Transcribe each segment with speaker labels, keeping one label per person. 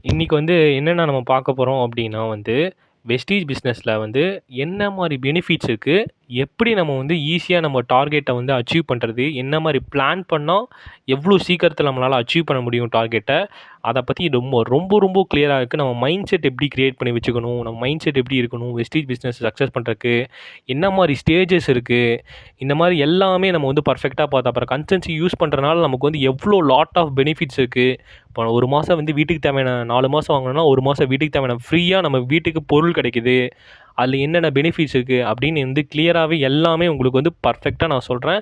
Speaker 1: இன்னைக்கு வந்து என்னென்ன நம்ம பார்க்க போறோம் அப்படின்னா வந்து, வெஸ்டீஜ் பிசினஸ்ல வந்து என்ன மாரி பெனிஃபிட்ஸ் இருக்கு? எப்படி நம்ம வந்து ஈஸியா நம்ம டார்கெட்ட வந்து அச்சீவ் பண்றது? என்ன மாரி பிளான் பண்ணா, எவ்வளோ சீக்கிரத்தில நம்மளால அச்சீவ் பண்ண முடியும் டார்கெட்ட? அத பத்தி ரொம்ப ரொம்ப ரொம்ப கிளியரா இருக்கு. நம்ம மைண்ட் செட் எப்படி கிரியேட் பண்ணி வச்சுக்கணும்? நம்ம மைண்ட் செட் எப்படி இருக்கணும்? வெஸ்டீஜ் பிசினஸ் சக்சஸ் பண்றதுக்கு? என்ன மாரி ஸ்டேஜஸ் இருக்கு? இந்த மாரி எல்லாமே நம்ம வந்து பெர்ஃபெக்ட்டா பார்த்தா அப்புறம் கன்சிஸ்டன்சி யூஸ் பண்றனால நமக்கு வந்து எவ்வளோ லாட் ஆஃப் பெனிஃபிட்ஸ் இருக்கு? இப்போ 1 மாசம் வந்து வீட்டுக்கு தேவையான 4 மாசம் வாங்கணும்னா, 1 மாசம் வீட்டுக்கு தேவையான ஃப்ரீயா நம்ம வீட்டுக்கு பொருள் கிடைக்குது. அதில என்னென்ன பெனிஃபிட்ஸ் இருக்கு அப்படின்னு வந்து கிளியராவே எல்லாமே உங்களுக்கு வந்து பெர்ஃபெக்ட்டா நான் சொல்றேன்.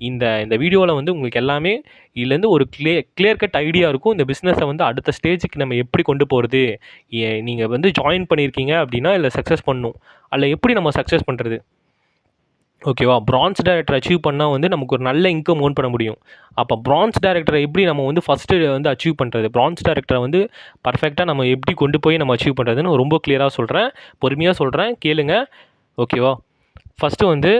Speaker 1: இந்த இந்த வீடியோல வந்து உங்களுக்கு எல்லாமே இதுலேருந்து ஒரு கிளியர் கட் ஐடியா இருக்கும். இந்த பிசினஸ வந்து அடுத்த ஸ்டேஜுக்கு நம்ம எப்படி கொண்டு போறது? நீங்க வந்து ஜாயின் பண்ணியிருக்கீங்க அப்படின்னா, இதில சக்சஸ் பண்ணணும். அதில எப்படி நம்ம சக்சஸ் பண்றது? ஓகேவா? பிரான்ஸ் டைரக்டர் அச்சீவ் பண்ணா வந்து நமக்கு ஒரு நல்ல இன்கம் ஏர்ன் பண்ண முடியும். அப்ப பிரான்ஸ் டைரக்டர எப்படி நம்ம வந்து ஃபர்ஸ்ட்டு வந்து அச்சீவ் பண்றது? பிரான்ஸ் டைரக்டர வந்து பெர்ஃபெக்ட்டா நம்ம எப்படி கொண்டு போய் நம்ம அச்சீவ் பண்றதுன்னு ரொம்ப கிளியரா சொல்றேன். பொறுமையா சொல்றேன். கேளுங்க. ஓகேவா? ஃபர்ஸ்ட்டு வந்து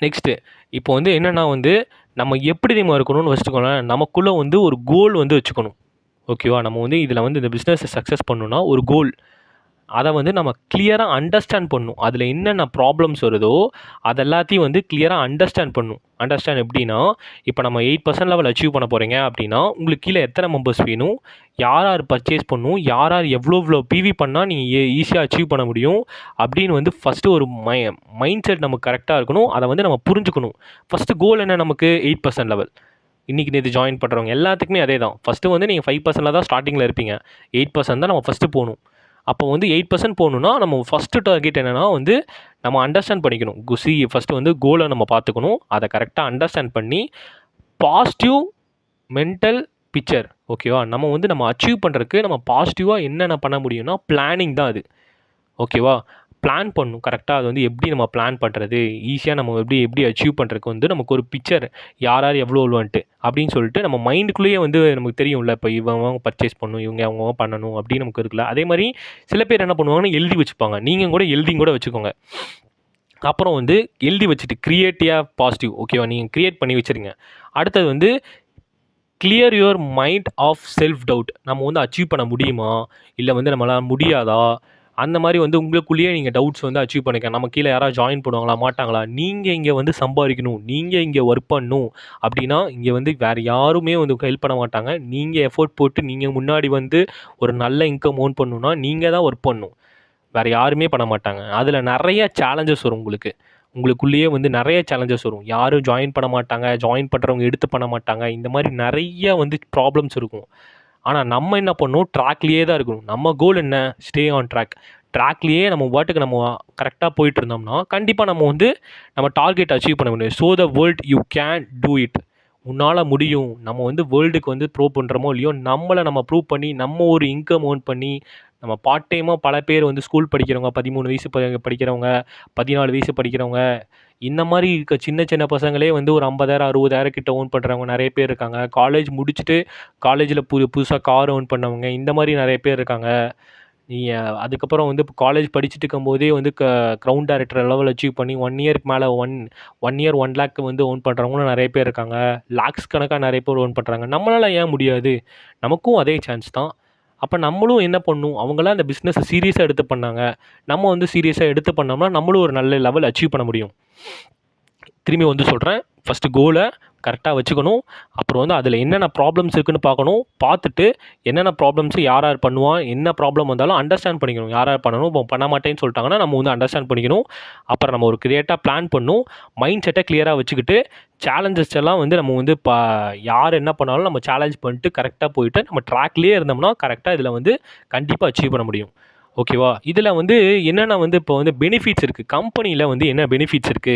Speaker 1: நெக்ஸ்ட்டு இப்போ வந்து என்னன்னா வந்து, நம்ம எப்படி தெரியுமா இருக்கணும்னு வச்சுக்கோங்களேன், நமக்குள்ள வந்து ஒரு கோல் வந்து வச்சுக்கணும். ஓகேவா? நம்ம வந்து இதில வந்து இந்த பிசினஸ சக்சஸ் பண்ணணும்னா ஒரு கோல். அத வந்து நம்ம கிளியரா அண்டர்ஸ்டாண்ட் பண்ணணும். அதில என்னென்ன ப்ராப்ளம்ஸ் வருதோ, அது எல்லாத்தையும் வந்து கிளியரா அண்டர்ஸ்டாண்ட் பண்ணணும். அண்டர்ஸ்டாண்ட் எப்படின்னா, இப்போ நம்ம 8% லெவல் அச்சீவ் பண்ண போறீங்க அப்படின்னா, உங்களுக்கு கீழ எத்தன மெம்பர்ஸ் வேணும்? யார் யார் பர்ச்சேஸ் பண்ணணும்? யார் யார் எவ்வளோ பிவி பண்ணா நீங்க ஈஸியா அச்சீவ் பண்ண முடியும்? அப்படின்னு வந்து ஃபர்ஸ்ட்டு ஒரு மைண்ட் செட் நமக்கு கரெக்ட்டா இருக்கணும். அத வந்து நம்ம புரிஞ்சுக்கணும். ஃபர்ஸ்ட்டு கோல் என்ன நமக்கு? 8% லெவல். இன்னைக்கு நேத்து ஜாயின் பண்றவங்க எல்லாத்துக்குமே அதே தான். ஃபர்ஸ்ட்டு வந்து நீங்க 5%ல தான் ஸ்டார்ட்டிங்ல இருப்பீங்க. 8% தான் நம்ம ஃபர்ஸ்ட்டு போணும். அப்போ வந்து 8% போகணுன்னா, நம்ம ஃபர்ஸ்ட்டு டார்கெட் என்னன்னா வந்து, நம்ம அண்டர்ஸ்டாண்ட் பண்ணிக்கணும். ஃபர்ஸ்ட்டு வந்து கோல நம்ம பார்த்துக்கணும். அத கரெக்ட்டா அண்டர்ஸ்டாண்ட் பண்ணி, பாசிட்டிவ் மென்டல் பிக்சர் ஓகேவா? நம்ம வந்து நம்ம அச்சீவ் பண்றதுக்கு நம்ம பாசிட்டிவா என்னென்ன பண்ண முடியும்னா, பிளானிங் தான் அது. ஓகேவா? பிளான் பண்ணணும். கரெக்ட்டா அது வந்து எப்படி நம்ம பிளான் பண்றது? ஈஸியா நம்ம எப்படி எப்படி அச்சீவ் பண்றதுக்கு வந்து நமக்கு ஒரு பிக்சர் யார் யார் எவ்வளோ எவ்வளோன்ட்டு அப்படின்னு சொல்லிட்டு நம்ம மைண்டுக்குள்ளேயே வந்து நமக்கு தெரியும்ல. இப்போ இவன் பர்ச்சேஸ் பண்ணணும், இவங்க அவங்க பண்ணணும் அப்படின்னு நமக்கு இருக்குல்ல. அதே மாரி சில பேர் என்ன பண்ணுவாங்கன்னா, எழுதி வச்சுப்பாங்க. நீங்க கூட எழுதியும் கூட வச்சுக்கோங்க. அப்புறம் வந்து எழுதி வச்சுட்டு கிரியேட்டிவா பாசிட்டிவ் ஓகேவா? நீங்க கிரியேட் பண்ணி வச்சுருங்க. அடுத்தது வந்து clear your mind of self doubt. நம்ம வந்து அச்சீவ் பண்ண முடியுமா? இல்ல வந்து நம்மளால முடியாதா? அந்த மாரி வந்து உங்களுக்குள்ளேயே நீங்க டவுட்ஸ் வந்து அச்சீவ் பண்ணிக்கலாம். நம்ம கீழ யாராவது ஜாயின் பண்ணுவாங்களா? மாட்டாங்களா? நீங்க இங்க வந்து சம்பாரிக்கணும். நீங்க இங்க ஒர்க் பண்ணணும். அப்டின்னா, இங்க வந்து வேற யாருமே வந்து ஹெல்ப் பண்ண மாட்டாங்க. நீங்க எஃபோர்ட் போட்டு நீங்க முன்னாடி வந்து ஒரு நல்ல இன்கம் ஏர்ன் பண்ணணும்னா, நீங்க தான் ஒர்க் பண்ணணும். வேற யாருமே பண்ண மாட்டாங்க. அதில நெறைய சேலஞ்சஸ் வரும் உங்களுக்கு. உங்களுக்குள்ளேயே வந்து நெறைய சேலஞ்சஸ் வரும். யாரும் ஜாயின் பண்ண மாட்டாங்க. ஜாயின் பண்றவங்க எடுத்து பண்ண மாட்டாங்க. இந்த மாரி நெறைய வந்து ப்ராப்ளம்ஸ் இருக்கும். ஆனா நம்ம என்ன பண்ணணும், ட்ராக்லயே தான் இருக்கணும். நம்ம கோல் என்ன? Stay on track. ட்ராக்லயே நம்ம பாட்டுக்கு நம்ம கரெக்ட்டா போயிட்டு இருந்தோம்னா, கண்டிப்பா நம்ம வந்து நம்ம டார்கெட் அச்சீவ் பண்ண முடியும். Show the world you can do it. உன்னால முடியும். நம்ம வந்து வேர்ல்டுக்கு வந்து ப்ரூவ் பண்றோமோ இல்லையோ, நம்மள நம்ம ப்ரூவ் பண்ணி, நம்ம ஒரு இன்கம் ஏர்ன் பண்ணி, நம்ம பார்ட் டைமா பல பேர் வந்து ஸ்கூல் படிக்கிறவங்க, 13 வயசு படிக்கிறவங்க, 14 வயசு படிக்கிறவங்க, இந்த மாரி இருக்க சின்ன சின்ன பசங்களே வந்து ஒரு 50,000 60,000 கிட்ட ஏர்ன் பண்றவங்க நெறைய பேர் இருக்காங்க. காலேஜ் முடிச்சுட்டு காலேஜ்ல புதுசா கார் ஏர்ன் பண்ணவங்க, இந்த மாரி நெறைய பேர் இருக்காங்க. நீங்க அதுக்கப்புறம் வந்து இப்போ காலேஜ் படிச்சுட்டு இருக்கும்போதே வந்து கிரவுண்ட் டைரக்டர் லெவல் அச்சீவ் பண்ணி 1 இயர்க்கு மேல 1 இயர் 1 லேக் வந்து ஏர்ன் பண்றவங்களும் நெறைய பேர் இருக்காங்க. லேக்ஸ் கணக்கா நெறைய பேர் ஏர்ன் பண்றாங்க. நம்மளால ஏன் முடியாது? நமக்கும் அதே சான்ஸ் தான். அப்ப நம்மளும் என்ன பண்ணணும்? அவங்கலாம் அந்த பிசினஸ சீரியஸா எடுத்து பண்ணாங்க. நம்ம வந்து சீரியஸா எடுத்து பண்ணோம்னா, நம்மளும் ஒரு நல்ல லெவல் அச்சீவ் பண்ண முடியும். திரும்பி வந்து சொல்றேன். ஃபர்ஸ்ட்டு கோல கரெக்ட்டா வச்சுக்கணும். அப்புறம் வந்து அதில என்னென்ன ப்ராப்ளம்ஸ் இருக்குன்னு பார்க்கணும். பார்த்துட்டு என்னென்ன ப்ராப்ளம்ஸ் யார் யார் பண்ணுவான், என்ன ப்ராப்ளம் வந்தாலும் அண்டர்ஸ்டாண்ட் பண்ணிக்கணும். யார் யார் பண்ணணும், இப்போ பண்ண மாட்டேன்னு சொல்லிட்டாங்கன்னா, நம்ம வந்து அண்டர்ஸ்டாண்ட் பண்ணிக்கணும். அப்புறம் நம்ம ஒரு கிரியேட்டா பிளான் பண்ணணும். மைண்ட் செட்ட கிளியரா வச்சுக்கிட்டு, சேலஞ்சஸ் எல்லாம் வந்து நம்ம வந்து யார் என்ன பண்ணாலும் நம்ம சேலஞ்ச் பண்ணிட்டு கரெக்ட்டா போயிட்டு, நம்ம ட்ராக்லயே இருந்தோம்னா, கரெக்ட்டா இதில வந்து கண்டிப்பா அச்சீவ் பண்ண முடியும். ஓகேவா? இதில வந்து என்னென்ன வந்து இப்போ வந்து பெனிஃபிட்ஸ் இருக்கு. கம்பெனியில வந்து என்ன பெனிஃபிட்ஸ் இருக்கு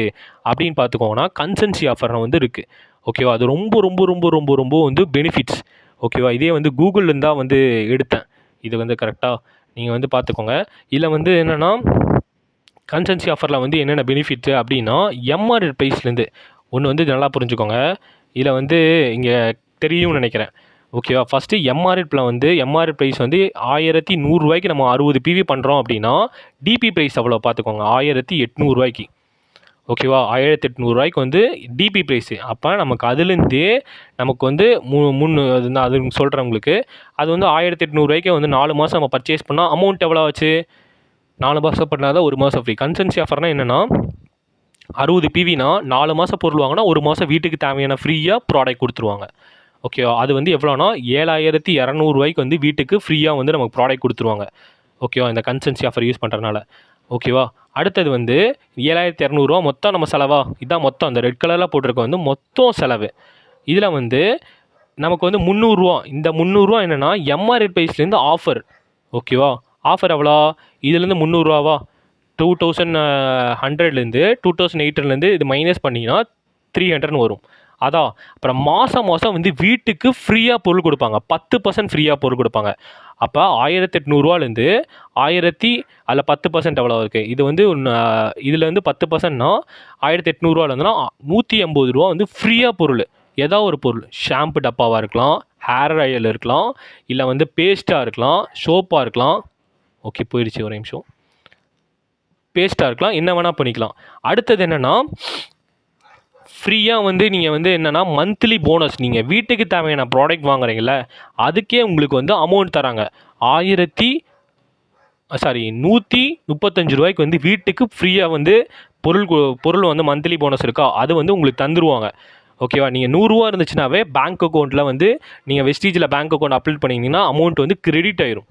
Speaker 1: அப்படின்னு பார்த்துக்கோங்கன்னா, கன்சல்டன்சி ஆஃபர் வந்து இருக்கு. ஓகேவா? அது ரொம்ப ரொம்ப ரொம்ப ரொம்ப ரொம்ப வந்து பெனிஃபிட்ஸ். ஓகேவா? இதே வந்து கூகுள்லேருந்து தான் வந்து எடுத்தேன். இது வந்து கரெக்ட்டா நீங்க வந்து பார்த்துக்கோங்க. இதில வந்து என்னன்னா, கன்சல்டன்சி ஆஃபர்ல வந்து என்னென்ன பெனிஃபிட்ஸ் அப்படின்னா, எம்ஆர்எல் பிரைஸ்லேருந்து ஒண்ணு வந்து நல்லா புரிஞ்சுக்கோங்க. இதில வந்து இங்க தெரியும்னு நெனைக்கிறேன். ஓகேவா? ஃபர்ஸ்ட்டு எம்ஆர்எல் பிரைஸ் வந்து ரூ. 1,100க்கு நம்ம 60 பிவி பண்ணுறோம் அப்படின்னா, டிபி பிரைஸ் எவ்வளோ பார்த்துக்கோங்க. ரூ. 1,800. ஓகேவா? ரூ. 1800 வந்து டிபி ப்ரைஸு. அப்போ நமக்கு அதுலேருந்தே நமக்கு வந்து அது நான் அது சொல்கிறேன் உங்களுக்கு. அது வந்து ரூ. 1800 வந்து 4 மாதம் நம்ம பர்ச்சேஸ் பண்ணால் அமௌண்ட் எவ்வளோ ஆச்சு? 4 மாதம் பண்ணால் தான் 1 மாதம் ஃப்ரீ. கன்சல்டன்சி ஆஃபர்னா என்னென்னா 60 பிவினா 4 மாதம் பொருள் வாங்கினா 1 மாதம் வீட்டுக்கு தேவையான ஃப்ரீயாக ப்ராடக்ட் கொடுத்துருவாங்க. ஓகேவா? அது வந்து எவ்வளோனா ரூ. 7200 வந்து வீட்டுக்கு ஃப்ரீயாக வந்து நமக்கு ப்ராடக்ட் கொடுத்துருவாங்க. ஓகேவா? இந்த கன்சல்டன்சி ஆஃபர் யூஸ் பண்ணுறதுனால. ஓகேவா? அடுத்தது வந்து ரூ. 7200 மொத்தம் நம்ம செலவா? இதான் மொத்தம் அந்த ரெட் கலரில் போட்டிருக்க வந்து மொத்தம் செலவு. இதில் வந்து நமக்கு வந்து ரூ. 300 இந்த ரூ. 300 என்னென்னா எம்ஆர்எட் ப்ரைஸ்லேருந்து ஆஃபர். ஓகேவா? ஆஃபர் எவ்வளோ? இதுலேருந்து ரூ. 300வா? 2100லேருந்து 2800லேருந்து இது மைனஸ் பண்ணிங்கன்னா 300ன்னு வரும். அதான் அப்புறம் மாதம் மாதம் வந்து வீட்டுக்கு ஃப்ரீயாக பொருள் கொடுப்பாங்க. 10% ஃப்ரீயாக பொருள் கொடுப்பாங்க. அப்போ ரூ. 1800லேருந்து அதில் 10% எவ்வளோ இருக்குது? இது வந்து இதில் வந்து 10%னா ரூ. 1800லேருந்துனா ரூ. 180 வந்து ஃப்ரீயாக பொருள். ஏதாவது ஒரு பொருள் ஷாம்பு டப்பாவாக இருக்கலாம், ஹேர் ஆயில் இருக்கலாம், இல்லை வந்து பேஸ்ட்டாக இருக்கலாம், சோப்பாக இருக்கலாம். ஓகே போயிடுச்சு ஒரு நிமிஷம். பேஸ்ட்டாக இருக்கலாம், என்ன வேணால் பண்ணிக்கலாம். அடுத்தது என்னென்னா ஃப்ரீயாக வந்து நீங்கள் வந்து என்னென்னா மந்த்லி போனஸ். நீங்கள் வீட்டுக்கு தேவையான ப்ராடக்ட் வாங்குறீங்கள அதுக்கே உங்களுக்கு வந்து அமௌண்ட் தராங்க. 135 வந்து வீட்டுக்கு ஃப்ரீயாக வந்து பொருள் வந்து மந்த்லி போனஸ் இருக்கா அது வந்து உங்களுக்கு தந்துருவாங்க. ஓகேவா? நீங்கள் 100 இருந்துச்சுனாவே பேங்க் அக்கௌண்ட்டில் வந்து நீங்கள் வெஸ்டீஜில் பேங்க் அக்கௌண்ட் அப்ளை பண்ணிங்கன்னா அமௌண்ட் வந்து கிரெடிட் ஆயிரும்.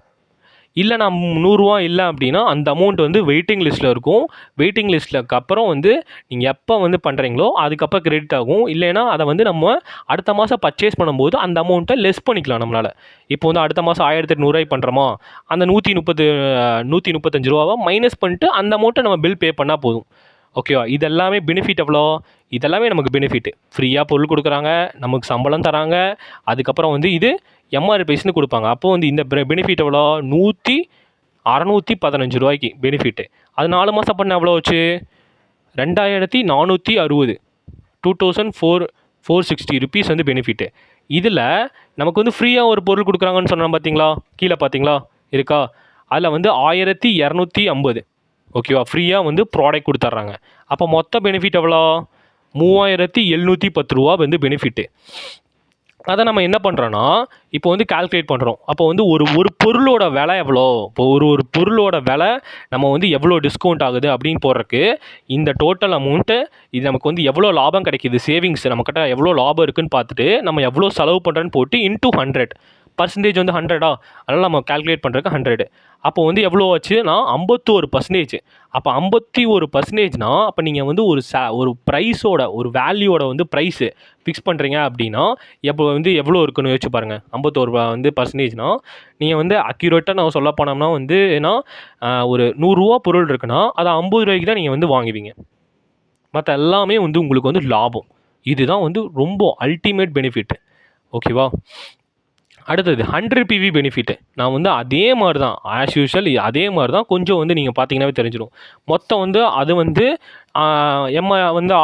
Speaker 1: இல்லை நான் 100 இல்லை அப்படின்னா அந்த அமௌண்ட் வந்து வெயிட்டிங் லிஸ்ட்டில் இருக்கும். வெயிட்டிங் லிஸ்ட்டுக்கு அப்புறம் வந்து நீங்கள் எப்போ வந்து பண்ணுறீங்களோ அதுக்கப்புறம் கிரெடிட் ஆகும். இல்லைன்னா அதை வந்து நம்ம அடுத்த மாதம் பர்ச்சேஸ் பண்ணும்போது அந்த அமௌண்ட்டை லெஸ் பண்ணிக்கலாம் நம்மளால். இப்போ வந்து அடுத்த மாதம் 1800 பண்ணுறோமா, அந்த 135 மைனஸ் பண்ணிட்டு அந்த அமௌண்ட்டை நம்ம பில் பே பண்ணால் போதும். ஓகேவா? இதெல்லாமே பெனிஃபிட் எவ்வளோ? இதெல்லாமே நமக்கு பெனிஃபிட்டு. ஃப்ரீயாக பொருள் கொடுக்குறாங்க, நமக்கு சம்பளம் தராங்க, அதுக்கப்புறம் வந்து இது எம்ஆர்பி ப்ரைஸ்னு கொடுப்பாங்க. அப்போது வந்து இந்த பெனிஃபிட் எவ்வளோ? ரூ. 615 பெனிஃபிட்டு. அது 4 மாதம் பண்ண எவ்வளோ ஆச்சு? 2460 2460 வந்து பெனிஃபிட்டு. இதில் நமக்கு வந்து ஃப்ரீயாக ஒரு பொருள் கொடுக்குறாங்கன்னு சொன்னோம் பார்த்தீங்களா? கீழே பார்த்தீங்களா இருக்கா? அதில் வந்து 1250. ஓகேவா? ஃப்ரீயாக வந்து ப்ராடக்ட் கொடுத்துட்றாங்க. அப்போ மொத்த பெனிஃபிட் எவ்வளோ? ரூ. 3710 வந்து பெனிஃபிட்டு. அதை நம்ம என்ன பண்ணுறோன்னா இப்போ வந்து கால்குலேட் பண்ணுறோம். அப்போ வந்து ஒரு பொருளோட விலை எவ்வளோ? இப்போ ஒரு பொருளோட விலை நம்ம வந்து எவ்வளோ டிஸ்கவுண்ட் ஆகுது அப்படின்னு போடுறக்கு இந்த டோட்டல் அமௌண்ட்டு இது நமக்கு வந்து எவ்வளோ லாபம் கிடைக்கிது, சேவிங்ஸ் நம்மக்கிட்ட எவ்வளோ லாபம் இருக்குதுன்னு பார்த்துட்டு நம்ம எவ்வளோ செலவு பண்ணுறேன்னு போட்டு இன்ட்டு 100 பர்சன்டேஜ் வந்து 100 அதனால் நம்ம கால்குலேட் பண்ணுறதுக்கு 100. அப்போ வந்து எவ்வளோ ஆச்சுன்னா 51%. அப்போ 51%னா அப்போ நீங்கள் வந்து ஒரு ப்ரைஸோட ஒரு வேல்யூவோட வந்து ப்ரைஸு ஃபிக்ஸ் பண்ணுறீங்க அப்படின்னா எப்போ வந்து எவ்வளோ இருக்குன்னு யோசிச்சு பாருங்கள். 51 வந்து பர்சன்டேஜ்னா நீங்கள் வந்து அக்யூரேட்டாக நான் சொல்ல போனோம்னா வந்து ஏன்னா ஒரு ரூ. 100 பொருள் இருக்குன்னா அதை 50 தான் நீங்கள் வந்து வாங்குவீங்க. மற்ற எல்லாமே வந்து உங்களுக்கு வந்து லாபம். இதுதான் வந்து ரொம்ப அல்டிமேட் பெனிஃபிட். ஓகேவா? அடுத்தது 100 பிவி பெனிஃபிட்டு. நான் வந்து அதே மாதிரி தான் ஆஸ் யூஷுவல் அதே மாதிரி தான் கொஞ்சம் வந்து நீங்கள் பார்த்தீங்கன்னாவே தெரிஞ்சிடும். மொத்தம் வந்து அது வந்து வந்து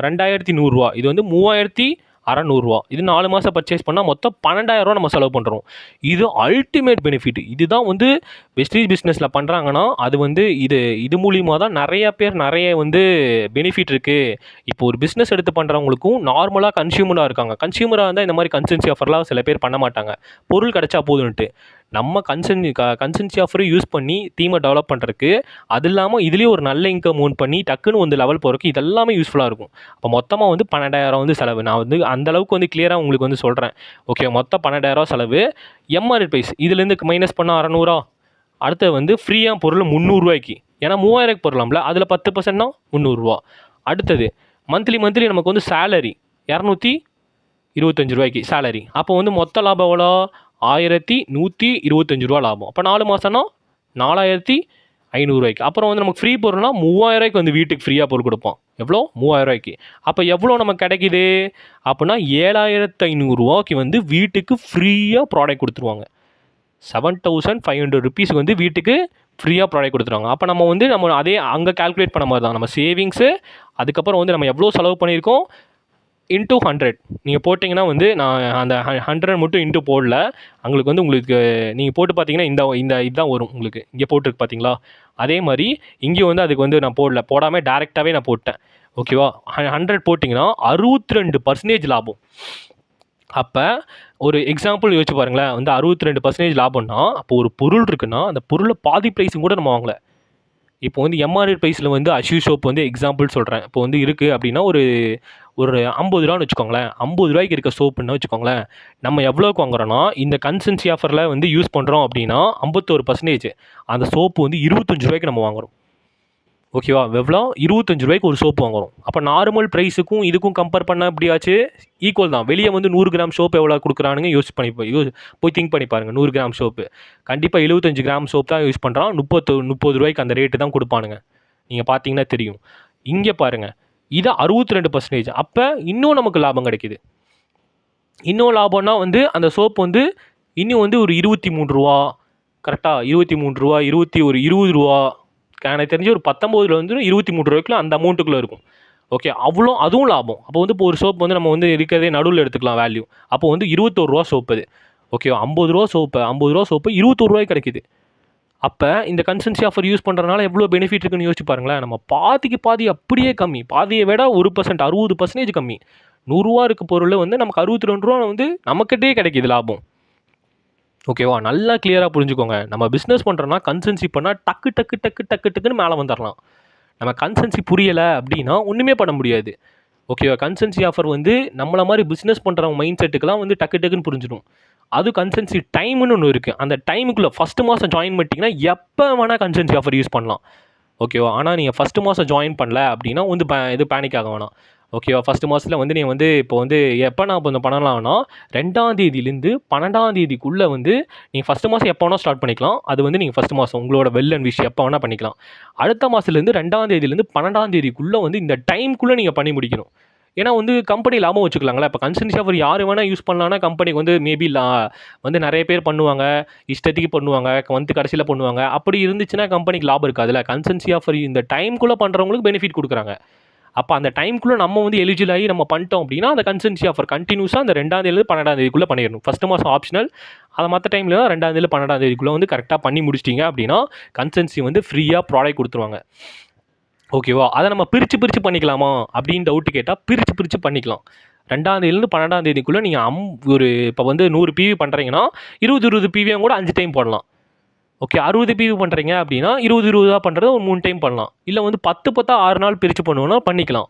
Speaker 1: 2100 இது வந்து 3600. இது 4 மாதம் பர்ச்சேஸ் பண்ணால் மொத்தம் 12000 நம்ம செலவு பண்ணுறோம். இது அல்டிமேட் பெனிஃபிட். இதுதான் வந்து வெஸ்டீஜ் பிஸ்னஸில் பண்ணுறாங்கன்னா அது வந்து இது மூலிமா தான் நிறைய பேர் நிறைய வந்து பெனிஃபிட் இருக்குது. இப்போ ஒரு பிஸ்னஸ் எடுத்து பண்ணுறவங்களுக்கும் நார்மலாக கன்சியூமராக இருக்காங்க. கன்சியூமராக இருந்தால் இந்த மாதிரி கன்சல்டன்சி ஆஃபர்லாம் சில பேர் பண்ண மாட்டாங்க. பொருள் கிடச்சா போதுன்ட்டு நம்ம கன்சல்டன்சி ஆஃபரை யூஸ் பண்ணி டீமை டெவலப் பண்ணுறதுக்கு அது இல்லாமல் இதுலேயும் ஒரு நல்ல இன்கம் ஓன் பண்ணி டக்குன்னு வந்து லெவல் போகிறதுக்கு இதெல்லாமே யூஸ்ஃபுல்லாக இருக்கும். அப்போ மொத்தமாக வந்து 12000 வந்து செலவு. நான் வந்து அந்தளவுக்கு வந்து கிளியராக உங்களுக்கு வந்து சொல்கிறேன். ஓகே மொத்தம் 12000 செலவு. எம்ஆர்பி ப்ரைஸ் இதுலேருந்து மைனஸ் பண்ணால் 600. அடுத்தது வந்து ஃப்ரீயாக பொருள் 300. ஏன்னா 3000 பொருளாம்ல அதில் 10%னா 300. அடுத்தது மந்த்லி நமக்கு வந்து சேலரி 225 சேலரி. அப்போ வந்து மொத்த லாபம் எவ்வளோ? 1125 லாபம். அப்போ 4 மாதம்னா 4500. அப்புறம் வந்து நமக்கு ஃப்ரீ பொருள்னா 3000 வந்து வீட்டுக்கு ஃப்ரீயாக பொருள் கொடுப்போம். எவ்வளோ? 3000. அப்போ எவ்வளோ நமக்கு கிடைக்கிது அப்படின்னா 7500 வந்து வீட்டுக்கு ஃப்ரீயாக ப்ராடக்ட் கொடுத்துருவாங்க. 7500 வந்து வீட்டுக்கு ஃப்ரீயாக ப்ராடக்ட் கொடுத்துருவாங்க. அப்போ நம்ம வந்து அதே அங்கே கால்குலேட் பண்ண மாதிரி தான் நம்ம சேவிங்ஸு அதுக்கப்புறம் வந்து நம்ம எவ்வளோ செலவு பண்ணியிருக்கோம் இன்டூ 100 நீங்கள் போட்டிங்கன்னா வந்து நான் அந்த 100 மட்டும் இன்டூ போடல. உங்களுக்கு நீங்கள் போட்டு பார்த்தீங்கன்னா இந்த இந்த இதுதான் வரும் உங்களுக்கு. இங்கே போட்டிருக்கு பார்த்தீங்களா? அதே மாதிரி இங்கேயும் வந்து அதுக்கு வந்து நான் போடாமல் டேரெக்டாகவே நான் போட்டேன். ஓகேவா? 100 போட்டிங்கன்னா 62% லாபம். அப்போ ஒரு எக்ஸாம்பிள் யோசிச்சு பாருங்களேன். வந்து 62% லாபம்னா அப்போ ஒரு பொருள் இருக்குன்னா அந்த பொருளை பாதி ப்ரைஸும் கூட நம்ம வாங்கலை. இப்போ வந்து எம்ஆர்பி ப்ரைஸில் வந்து அஷ்யூ சோப் வந்து எக்ஸாம்பிள் சொல்கிறேன். இப்போ வந்து இருக்குது அப்படின்னா ஒரு 50 ரூபான்னு வச்சுக்கோங்களேன். 50 ரூபாய்க்கு இருக்க சோப்புன்னு வச்சுக்கோங்களேன். நம்ம எவ்வளோக்கு வாங்குறோன்னா இந்த கன்சன்சி ஆஃபரில் வந்து யூஸ் பண்ணுறோம் அப்படின்னா 51%. அந்த சோப்பு வந்து 25 ரூபாய்க்கு நம்ம வாங்குறோம். ஓகேவா? எவ்வளோ? 25 ரூபாய்க்கு ஒரு சோப்பு வாங்குறோம். அப்போ நார்மல் ப்ரைஸுக்கும் இதுக்கும் கம்பேர் பண்ணால் எப்படியாச்சு ஈக்குவல் தான். வெளியே வந்து 100 கிராம் சோப்பு எவ்வளோ கொடுக்குறானுங்க போய் திங்க் பண்ணி பாருங்கள். 100 கிராம் சோப்பு கண்டிப்பாக 75 கிராம் சோப் தான் யூஸ் பண்ணுறான். 30 ரூபாய்க்கு அந்த ரேட்டு தான் கொடுப்பானுங்க. நீங்கள் பார்த்தீங்கன்னா தெரியும். இங்கே பாருங்கள், இது 62%. அப்போ இன்னும் நமக்கு லாபம் கிடைக்கிது. இன்னும் லாபம்னா வந்து அந்த சோப்பு வந்து இன்னும் வந்து ஒரு 23 ரூபா, கரெக்டாக 23 ரூபா, 20 ரூபா, எனக்கு தெரிஞ்சு ஒரு 19 வந்து 23 ரூபாய்க்குள்ள அந்த அமௌண்ட்டுக்குள்ளே இருக்கும். ஓகே, அதுவும் லாபம். அப்போ வந்து இப்போ ஒரு சோப்பு வந்து நம்ம வந்து இருக்கிறதே நடுவில் எடுத்துக்கலாம் வேல்யூ. அப்போ வந்து 21 ரூபா சோப்பு அது. ஓகேவா? 50 ரூபா சோப்பு 21 ரூபாய்க்கு கிடைக்குது. அப்போ இந்த கன்சன்சி ஆஃபர் யூஸ் பண்ணுறதுனால எவ்வளோ பெனிஃபிட் இருக்குன்னு யோசிச்சு பாருங்களேன். நம்ம பாதி அப்படியே கம்மி. பாதியை விட 1% 60% கம்மி. 100 ரூபா இருக்க பொருள் வந்து நமக்கு 62 ரூபா வந்து நமக்கிட்டே கிடைக்கிது லாபம். ஓகேவா? நல்லா கிளியராக புரிஞ்சுக்கோங்க. நம்ம பிஸ்னஸ் பண்ணுறோன்னா கன்சன்சி பண்ணால் டக்குன்னு மேலே வந்துடலாம். நம்ம கன்சன்சி புரியலை அப்படின்னா ஒன்றுமே பண்ண முடியாது. ஓகேவா? கன்சன்சி ஆஃபர் வந்து நம்மளை மாதிரி பிஸ்னஸ் பண்ணுறவங்க மைண்ட் செட்டுக்கெலாம் வந்து டக்குன்னு புரிஞ்சிடும். அது கன்சன்சி டைம்னு ஒன்று இருக்குது. அந்த டைமுக்குள்ளே ஃபஸ்ட்டு மாதம் ஜாயின் பண்ணிட்டீங்கன்னா எப்போ வேணால் கன்சன்சி ஆஃபர் யூஸ் பண்ணலாம். ஓகேவா? ஆனால் நீங்கள் ஃபஸ்ட்டு மாதம் ஜாயின் பண்ணல அப்படின்னா வந்து பேனிக் ஆக வேணாம். ஓகேவா? ஃபஸ்ட்டு மாதத்தில் வந்து நீங்கள் வந்து இப்போ வந்து எப்போ நான் இப்போ பண்ணலாம்னா 2ஆம் தேதியிலேருந்து 12ஆம் தேதிக்குள்ளே வந்து நீங்கள் ஃபஸ்ட்டு மாதம் எப்போ வேணால் ஸ்டார்ட் பண்ணிக்கலாம். அது வந்து நீங்கள் ஃபஸ்ட்டு மாதம் உங்களோட வெல் அண்ட் விஷ் எப்போ வேணால் பண்ணிக்கலாம். அடுத்த மாதத்துலேருந்து 2ஆம் தேதியிலேருந்து 12ஆம் தேதிக்குள்ளே வந்து இந்த டைமுக்குள்ளே நீங்கள் பண்ணி முடிக்கணும். ஏன்னா வந்து கம்பெனி லாபம் வச்சுக்கலாங்களா? இப்போ கன்சன்சி ஆஃபர் யார் வேணால் யூஸ் பண்ணலான்னா கம்பெனிக்கு வந்து மேபி வந்து நிறைய பேர் பண்ணுவாங்க, இஷ்டத்துக்கு பண்ணுவாங்க, வந்து கடைசியில் பண்ணுவாங்க. அப்படி இருந்துச்சுன்னா கம்பெனிக்கு லாபம் இருக்காதுல்ல. கன்சன்சி ஆஃபர் இந்த டைமுக்குள்ளே பண்ணுறவங்களுக்கு பெனிஃபிட் கொடுக்குறாங்க. அப்போ அந்த டைமுக்குள்ளே நம்ம வந்து எலிஜிபிள் ஆகி நம்ம பண்ணிட்டோம் அப்படின்னா அந்த கன்சன்சி ஆஃபர் கண்டினியூஸாக அந்த 2ஆம் தேதியிலேருந்து 12ஆம் தேதிக்குள்ளே பண்ணிடணும். ஃபஸ்ட்டு மாதம் ஆப்ஷனல். அதை மற்ற டைமில் 2ஆம் தேதியில் 12ஆம் தேதிக்குள்ளே வந்து கரெக்டாக பண்ணி முடிச்சிட்டிங்க அப்படின்னா கன்சன்சி வந்து ஃப்ரீயாக ப்ராடக்ட் கொடுத்துருவாங்க. ஓகேவா? அதை நம்ம பிரித்து பண்ணிக்கலாமா அப்படின்னு டவுட்டு கேட்டால் பிரித்து பண்ணிக்கலாம். 2ஆம் தேதியிலேருந்து 12ஆம் தேதிக்குள்ளே நீங்கள் இப்போ வந்து 100 பிவி பண்ணுறீங்கன்னா 20 பிவியும் கூட 5 டைம் போடலாம். ஓகே, 60 பிவி பண்ணுறீங்க அப்படின்னா 20 பண்ணுறது ஒரு 3 டைம் பண்ணலாம். இல்லை வந்து 10 6 நாள் பிரித்து பண்ணுவோன்னா பண்ணிக்கலாம்.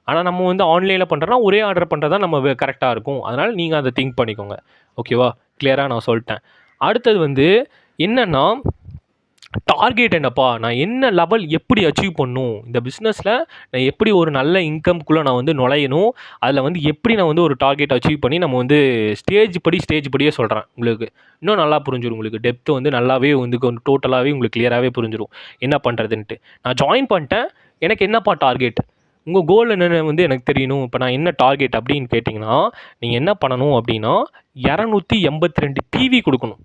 Speaker 1: ஆனால் நம்ம வந்து ஆன்லைனில் பண்ணுறோன்னா ஒரே ஆர்டர் பண்ணுறது தான் நம்ம கரெக்டாக இருக்கும். அதனால் நீங்கள் அதை திங்க் பண்ணிக்கோங்க. ஓகேவா? கிளியராக நான் சொல்லிட்டேன். அடுத்தது வந்து என்னென்னா டார்கெட் என்னப்பா, நான் என்ன லெவல் எப்படி அச்சீவ் பண்ணணும், இந்த பிஸ்னஸில் நான் எப்படி ஒரு நல்ல இன்கம்குள்ளே நான் வந்து நுழையணும், அதில் வந்து எப்படி நான் வந்து ஒரு டார்கெட் அச்சீவ் பண்ணி நம்ம வந்து ஸ்டேஜ் படியே சொல்கிறேன். உங்களுக்கு இன்னும் நல்லா புரிஞ்சிடும். உங்களுக்கு டெப்த்து வந்து நல்லாவே வந்து டோட்டலாகவே உங்களுக்கு கிளியராகவே புரிஞ்சிடும் என்ன பண்ணுறதுன்ட்டு. நான் ஜாயின் பண்ணிட்டேன், எனக்கு என்னப்பா டார்கெட், உங்கள் கோல் என்னென்னு வந்து எனக்கு தெரியணும். இப்போ நான் என்ன டார்கெட் அப்படின்னு கேட்டிங்கன்னா நீங்கள் என்ன பண்ணணும் அப்படின்னா 282 பிவி கொடுக்கணும்.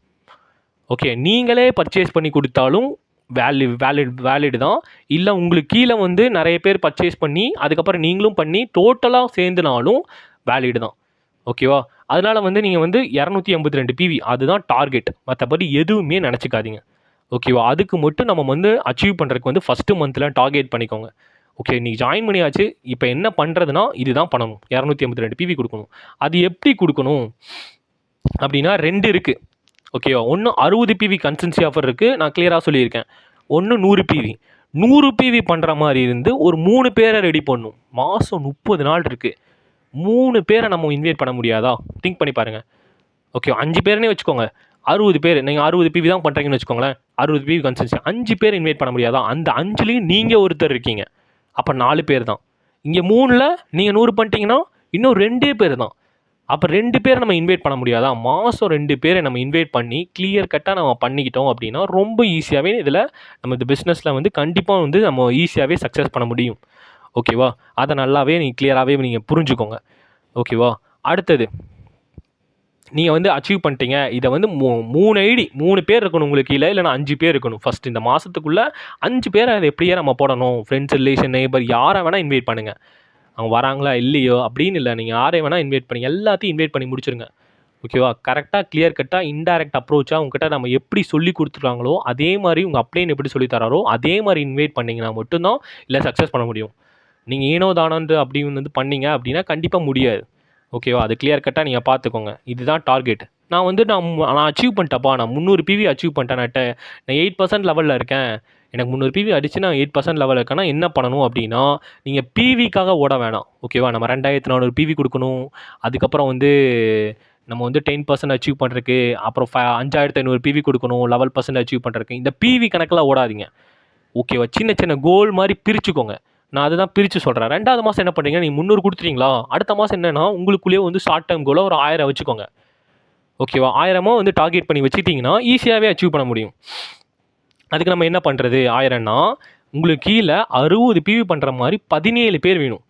Speaker 1: ஓகே, நீங்களே பர்ச்சேஸ் பண்ணி கொடுத்தாலும் வேலிடு தான். இல்லை உங்களுக்கு கீழே வந்து நிறைய பேர் பர்ச்சேஸ் பண்ணி அதுக்கப்புறம் நீங்களும் பண்ணி டோட்டலாக சேர்ந்துனாலும் வேலிடு தான். ஓகேவா? அதனால் வந்து நீங்கள் வந்து 282 பிவி அதுதான் டார்கெட். மற்றபடி எதுவுமே நினச்சிக்காதீங்க. ஓகேவா? அதுக்கு மட்டும் நம்ம வந்து அச்சீவ் பண்ணுறதுக்கு வந்து ஃபஸ்ட்டு மந்தில் டார்கெட் பண்ணிக்கோங்க. ஓகே, இன்றைக்கி ஜாயின் பண்ணியாச்சு, இப்போ என்ன பண்ணுறதுனா இதுதான் பண்ணணும். 282 பிவி கொடுக்கணும். அது எப்படி கொடுக்கணும் அப்படின்னா 2 இருக்குது. ஓகேவா? ஒன்று 60 பிவி கன்சன்சி ஆஃபர் இருக்குது, நான் கிளியராக சொல்லியிருக்கேன். ஒன்று 100 பிவி. 100 பிவி பண்ணுற மாதிரி இருந்து ஒரு 3 பேரை ரெடி பண்ணணும். மாதம் 30 நாள் இருக்குது. 3 பேரை நம்ம இன்வைட் பண்ண முடியாதா? திங்க் பண்ணி பாருங்கள். ஓகே, 5 பேருனே வச்சுக்கோங்க. 60 பேர், நீங்கள் 60 பிவி தான் பண்ணுறீங்கன்னு வச்சுக்கோங்களேன். 60 பிவி கன்சன்சி 5 பேர் இன்வைட் பண்ண முடியாதா? அந்த 5லேயும் நீங்கள் ஒருத்தர் இருக்கீங்க. அப்போ 4 பேர் தான். இங்கே 3ல் நீங்கள் 100 பண்ணிட்டீங்கன்னா இன்னும் 2 பேர் தான். அப்போ 2 பேரை நம்ம இன்வைட் பண்ண முடியாதா? மாதம் 2 பேரை நம்ம இன்வைட் பண்ணி கிளியர் கட்டாக நம்ம பண்ணிக்கிட்டோம் அப்படின்னா ரொம்ப ஈஸியாகவே இதில் நம்ம இந்த பிஸ்னஸில் வந்து கண்டிப்பாக வந்து நம்ம ஈஸியாகவே சக்ஸஸ் பண்ண முடியும். ஓகேவா? அதை நல்லாவே நீங்கள் கிளியராகவே நீங்கள் புரிஞ்சுக்கோங்க. ஓகேவா? அடுத்தது நீங்கள் வந்து அச்சீவ் பண்ணிட்டீங்க. இதை வந்து 3 ஐடி 3 பேர் இருக்கணும் உங்களுக்கு கீழே, இல்லைனா 5 பேர் இருக்கணும். ஃபஸ்ட்டு இந்த மாதத்துக்குள்ளே 5 பேரை அதை எப்படியே நம்ம போடணும். ஃப்ரெண்ட்ஸ், ரிலேஷன், நெய்பர் யாரை வேணால் இன்வைட் பண்ணுங்கள். அவங்க வராங்களா இல்லையோ அப்படின்னு இல்லை, நீங்கள் யாரை வேணால் இன்வைட் பண்ணி எல்லாத்தையும் இன்வைட் பண்ணி முடிச்சிருங்க. ஓகேவா? கரெக்டாக கிளியர் கட்டாக இன்டைரக்ட் அப்ரோச்சாக உங்ககிட்ட நம்ம எப்படி சொல்லி கொடுத்துருக்காங்களோ அதே மாதிரி உங்கள் அப்ளைன் எப்படி சொல்லி தராரோ அதே மாதிரி இன்வைட் பண்ணிங்கன்னா மட்டும்தான் இல்லை சக்ஸஸ் பண்ண முடியும். நீங்கள் ஏனோ தானோன்று அப்படி வந்து பண்ணீங்க அப்படின்னா கண்டிப்பாக முடியாது. ஓகேவா? அது கிளியர் கட்டாக நீங்கள் பார்த்துக்கோங்க. இதுதான் டார்கெட். நான் அச்சீவ் பண்ணிட்டேன்ப்பா, நான் 300 பிவி அச்சீவ் பண்ணிட்டேன், நான் 8% லெவலில் இருக்கேன், எனக்கு 300 பிவி அடிச்சு நான் 8% லெவலில் இருக்கேன்னா என்ன பண்ணணும் அப்படின்னா, நீங்கள் பிவிக்காக ஓட வேணாம். ஓகேவா? நம்ம 2400 பிவி கொடுக்கணும், அதுக்கப்புறம் வந்து நம்ம வந்து 10% அச்சீவ் பண்ணுறதுக்கு, அப்புறம் 5500 பிவி கொடுக்கணும், 11% அச்சீவ் பண்ணுறதுக்கு. இந்த பிவி கணக்கில் ஓடாதீங்க. ஓகேவா? சின்ன சின்ன கோல் மாதிரி பிரிச்சுக்கோங்க. நான் அதுதான் பிரித்து சொல்கிறேன். 2வது மாதம் என்ன பண்ணுறீங்க, நீங்கள் 300 கொடுத்துட்டீங்களா, அடுத்த மாதம் என்னென்னா உங்களுக்குள்ளேயே வந்து ஷார்ட் டேர்ம் கோலாக ஒரு 1000 வச்சுக்கோங்க. ஓகேவா? 1000 வந்து டார்கெட் பண்ணி வச்சுட்டிங்கன்னா ஈஸியாகவே அச்சீவ் பண்ண முடியும். அதுக்கு நம்ம என்ன பண்ணுறது, 1000னா உங்களுக்கு கீழே 60 பிவி பண்ணுற மாதிரி 17 பேர் வேணும்,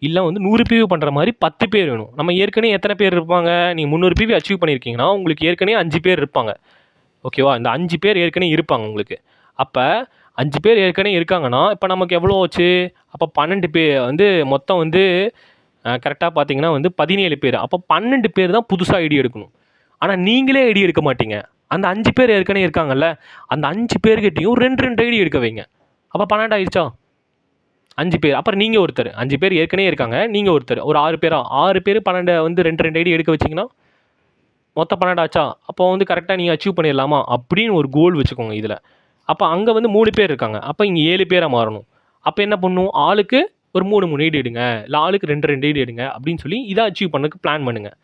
Speaker 1: இல்லை வந்து 100 பிவி பண்ணுற மாதிரி 10 பேர் வேணும். நம்ம ஏற்கனவே எத்தனை பேர் இருப்பாங்க, நீங்கள் 300 பிவி அச்சீவ் பண்ணியிருக்கீங்கன்னா உங்களுக்கு ஏற்கனவே 5 பேர் இருப்பாங்க. ஓகேவா? இந்த 5 பேர் ஏற்கனவே இருப்பாங்க உங்களுக்கு. அப்போ 5 பேர் ஏற்கனவே இருக்காங்கன்னா இப்போ நமக்கு எவ்வளோ ஆச்சு, அப்போ 12 பேர் வந்து மொத்தம் வந்து கரெக்டாக பார்த்தீங்கன்னா வந்து 17 பேர். அப்போ 12 பேர் தான் புதுசாக ஐடி எடுக்கணும். ஆனால் நீங்களே ஐடி எடுக்க மாட்டீங்க. அந்த 5 பேர் ஏற்கனவே இருக்காங்கல்ல, அந்த 5 பேர்கிட்டையும் 2 ஐடி எடுக்க வைங்க. அப்போ 12 ஆயிடுச்சா? 5 பேர், அப்புறம் நீங்கள் ஒருத்தர். 5 பேர் ஏற்கனவே இருக்காங்க, நீங்கள் ஒருத்தர், ஒரு 6 பேரா, 6 பேர் 12 வந்து 2 ஐடி எடுக்க வச்சிங்கன்னா மொத்தம் 12 ஆச்சா? அப்போ வந்து கரெக்டாக நீங்கள் அச்சீவ் பண்ணிடலாமா அப்படின்னு ஒரு கோல் வச்சுக்கோங்க இதில். அப்போ அங்கே வந்து 3 பேர் இருக்காங்க, அப்போ இங்கே 7 பேராக மாறணும். அப்போ என்ன பண்ணணும், ஆளுக்கு ஒரு 3 ஐடி எடுங்க, இல்லை ஆளுக்கு 2 ஐடி எடுங்க அப்படின்னு சொல்லி இதை அச்சீவ் பண்ணக்கு பிளான் பண்ணுங்கள்.